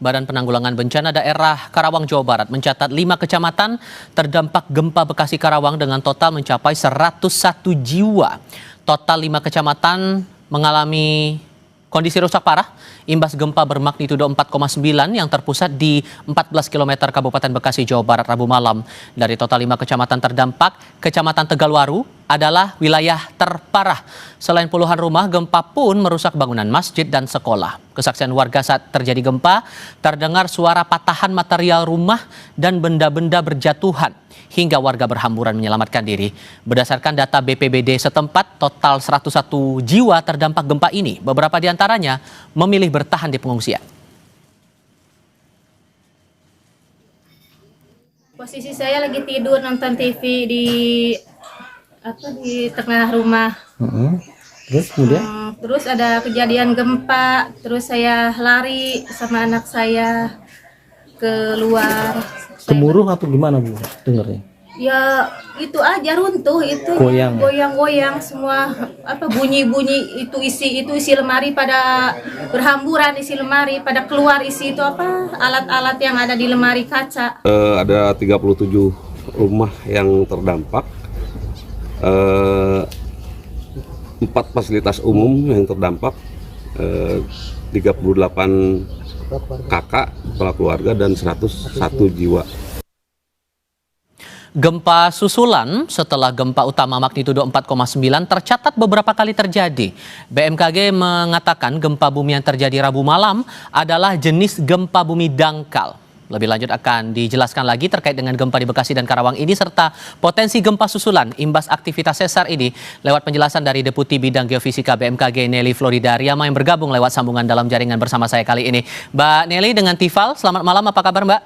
Badan Penanggulangan Bencana Daerah Karawang, Jawa Barat mencatat 5 kecamatan terdampak gempa Bekasi Karawang dengan total mencapai 101 jiwa. Total 5 kecamatan mengalami kondisi rusak parah imbas gempa bermagnitudo 4,9 yang terpusat di 14 km Kabupaten Bekasi, Jawa Barat Rabu malam. Dari total 5 kecamatan terdampak, Kecamatan Tegalwaru adalah wilayah terparah. Selain puluhan rumah, gempa pun merusak bangunan masjid dan sekolah. Kesaksian warga saat terjadi gempa, terdengar suara patahan material rumah dan benda-benda berjatuhan, hingga warga berhamburan menyelamatkan diri. Berdasarkan data BPBD setempat, total 101 jiwa terdampak gempa ini. Beberapa di antaranya memilih bertahan di pengungsian. Posisi saya lagi tidur nonton TV di tengah rumah. Terus kemudian? Terus ada kejadian gempa, terus saya lari sama anak saya keluar. Gemuruh atau gimana Bu dengarnya? Ya itu aja runtuh, itu Goyang. goyang-goyang semua, bunyi-bunyi itu isi lemari pada berhamburan, isi lemari pada keluar, isi itu alat-alat yang ada di lemari kaca. Ada 37 rumah yang terdampak, 4 fasilitas umum yang terdampak, 38 kakak, kepala keluarga, dan 101 jiwa. Gempa susulan setelah gempa utama magnitudo 4,9 tercatat beberapa kali terjadi. BMKG mengatakan gempa bumi yang terjadi Rabu malam adalah jenis gempa bumi dangkal. Lebih lanjut akan dijelaskan lagi terkait dengan gempa di Bekasi dan Karawang ini serta potensi gempa susulan imbas aktivitas sesar ini lewat penjelasan dari Deputi Bidang Geofisika BMKG Nelly Floridariama yang bergabung lewat sambungan dalam jaringan bersama saya kali ini. Mbak Nelly dengan Tifal, selamat malam, apa kabar Mbak?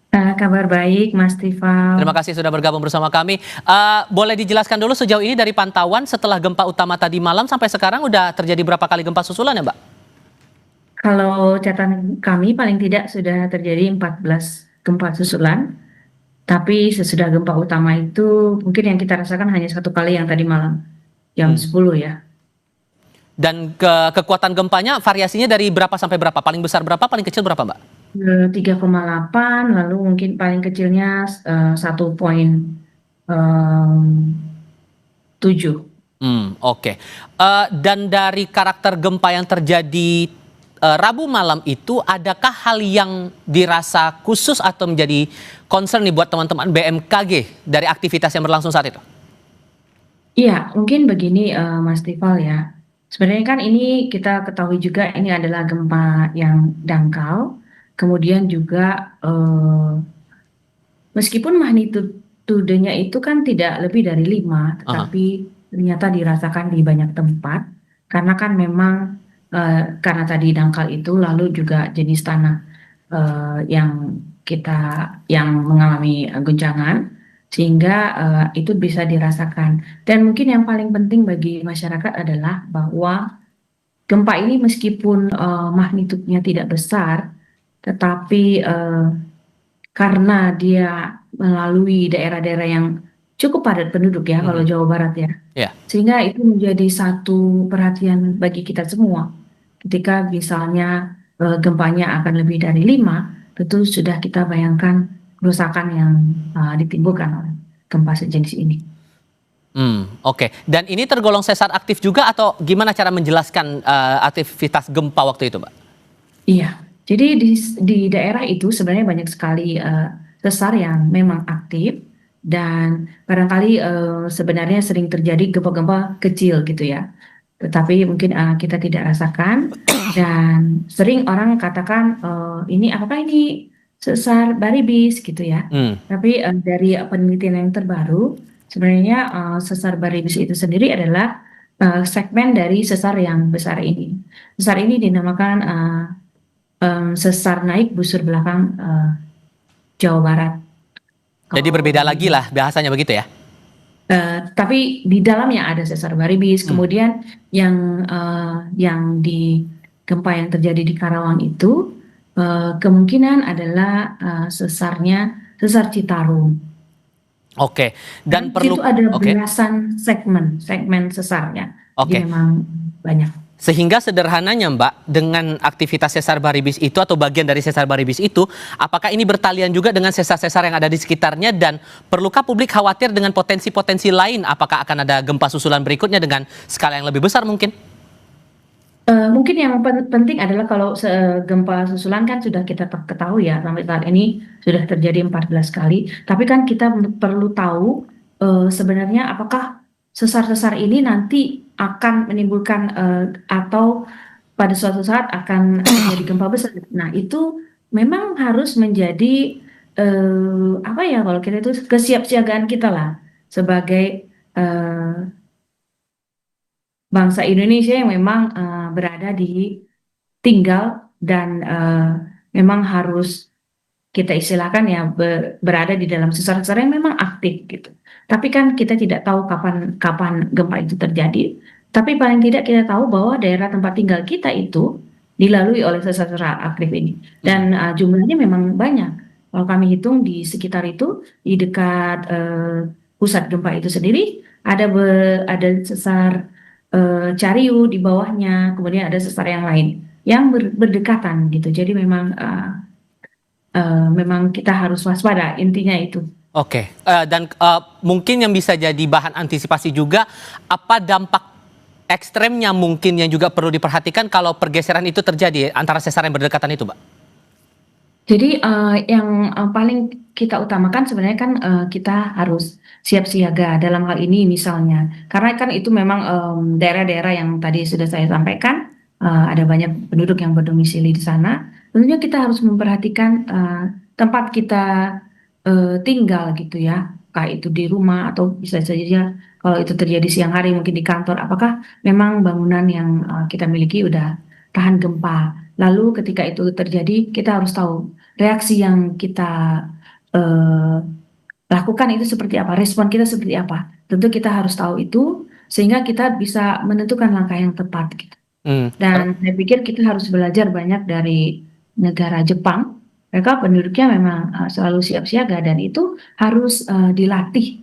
Kabar baik, Mas Tifal. Terima kasih sudah bergabung bersama kami. Boleh dijelaskan dulu sejauh ini dari pantauan setelah gempa utama tadi malam sampai sekarang udah terjadi berapa kali gempa susulan ya Mbak? Kalau catatan kami paling tidak sudah terjadi 14 gempa susulan. Tapi sesudah gempa utama itu mungkin yang kita rasakan hanya 1 kali yang tadi malam, jam 10 ya. Dan kekuatan gempanya variasinya dari berapa sampai berapa? Paling besar berapa, paling kecil berapa Mbak? 3,8, lalu mungkin paling kecilnya 1,7. Oke. Dan dari karakter gempa yang terjadi Rabu malam itu, adakah hal yang dirasa khusus atau menjadi concern nih buat teman-teman BMKG dari aktivitas yang berlangsung saat itu? Iya, mungkin begini Mas Tifal ya. Sebenarnya kan ini kita ketahui juga ini adalah gempa yang dangkal. Kemudian juga meskipun magnitudenya itu kan tidak lebih dari 5, tetapi ternyata dirasakan di banyak tempat. Karena kan memang karena tadi dangkal itu, lalu juga jenis tanah yang mengalami goncangan, sehingga itu bisa dirasakan. Dan mungkin yang paling penting bagi masyarakat adalah bahwa gempa ini meskipun magnitudenya tidak besar, tetapi karena dia melalui daerah-daerah yang cukup padat penduduk ya, kalau Jawa Barat ya, sehingga itu menjadi satu perhatian bagi kita semua. Ketika misalnya gempanya akan lebih dari 5, tentu sudah kita bayangkan kerusakan yang ditimbulkan oleh gempa sejenis ini. Oke. Dan ini tergolong sesar aktif juga atau gimana cara menjelaskan aktivitas gempa waktu itu, Mbak? Iya. Jadi di daerah itu sebenarnya banyak sekali sesar yang memang aktif, dan barangkali sebenarnya sering terjadi gempa-gempa kecil gitu ya. Tetapi mungkin kita tidak rasakan, dan sering orang katakan ini apakah ini sesar Baribis gitu ya. Tapi dari penelitian yang terbaru, sebenarnya sesar Baribis itu sendiri adalah segmen dari sesar yang besar ini. Sesar ini dinamakan sesar naik busur belakang Jawa Barat. Jadi berbeda lagi lah bahasanya begitu ya? Tapi di dalamnya ada sesar Baribis. Kemudian yang di gempa yang terjadi di Karawang itu kemungkinan adalah sesar Citarum. Oke. Dan itu ada belasan segmen sesarnya. Jadi memang banyak. Sehingga sederhananya Mbak, dengan aktivitas sesar baribis itu atau bagian dari sesar baribis itu, apakah ini bertalian juga dengan sesar-sesar yang ada di sekitarnya, dan perlukah publik khawatir dengan potensi-potensi lain? Apakah akan ada gempa susulan berikutnya dengan skala yang lebih besar mungkin? Mungkin yang penting adalah kalau gempa susulan kan sudah kita ketahui ya, sampai saat ini sudah terjadi 14 kali. Tapi kan kita perlu tahu sebenarnya apakah sesar-sesar ini nanti akan menimbulkan atau pada suatu saat akan terjadi gempa besar. Nah, itu memang harus menjadi apa ya, kalau kita itu kesiapsiagaan kita lah sebagai bangsa Indonesia yang memang berada di tinggal dan memang harus kita istilahkan ya berada di dalam sesar-sesar yang memang aktif gitu. Tapi kan kita tidak tahu kapan gempa itu terjadi. Tapi paling tidak kita tahu bahwa daerah tempat tinggal kita itu dilalui oleh sesar-sesar aktif ini. Dan jumlahnya memang banyak. Kalau kami hitung di sekitar itu, di dekat pusat gempa itu sendiri ada sesar Cariu di bawahnya, kemudian ada sesar yang lain yang berdekatan gitu. Jadi memang memang kita harus waspada, intinya itu. Oke, dan mungkin yang bisa jadi bahan antisipasi juga, apa dampak ekstremnya mungkin yang juga perlu diperhatikan kalau pergeseran itu terjadi antara sesar yang berdekatan itu, Mbak? Jadi yang paling kita utamakan sebenarnya kan kita harus siap siaga dalam hal ini misalnya, karena kan itu memang daerah-daerah yang tadi sudah saya sampaikan, ada banyak penduduk yang berdomisili di sana. Tentunya kita harus memperhatikan tempat kita tinggal gitu ya, kayak itu di rumah atau bisa saja kalau itu terjadi siang hari mungkin di kantor, apakah memang bangunan yang kita miliki udah tahan gempa. Lalu ketika itu terjadi kita harus tahu reaksi yang kita lakukan itu seperti apa, respon kita seperti apa. Tentu kita harus tahu itu sehingga kita bisa menentukan langkah yang tepat gitu. Dan saya pikir kita harus belajar banyak dari negara Jepang. Mereka penduduknya memang selalu siap siaga dan itu harus dilatih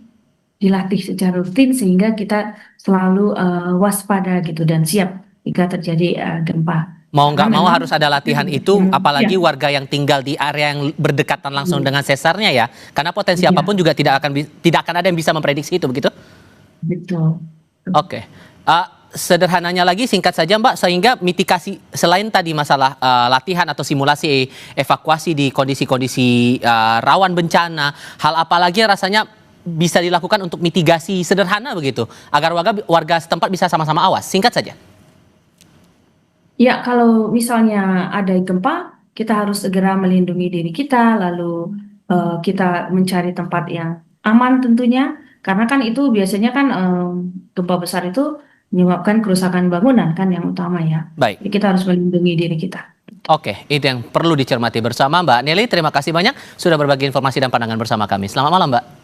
secara rutin sehingga kita selalu waspada gitu dan siap jika terjadi gempa. Mau nggak Karena mau memang harus ada latihan itu, apalagi warga yang tinggal di area yang berdekatan langsung dengan sesarnya ya, karena potensi apapun juga tidak akan ada yang bisa memprediksi itu, begitu? Betul. Oke. Sederhananya lagi, singkat saja Mbak, sehingga mitigasi selain tadi masalah latihan atau simulasi evakuasi di kondisi-kondisi rawan bencana, hal apa lagi yang rasanya bisa dilakukan untuk mitigasi sederhana begitu, agar warga setempat bisa sama-sama awas? Singkat saja. Ya, kalau misalnya ada gempa, kita harus segera melindungi diri kita, lalu kita mencari tempat yang aman tentunya, karena kan itu biasanya kan gempa besar itu menyebabkan kerusakan bangunan kan yang utama ya. Baik. Jadi kita harus melindungi diri kita. Oke, itu yang perlu dicermati bersama Mbak Nelly. Terima kasih banyak sudah berbagi informasi dan pandangan bersama kami. Selamat malam Mbak.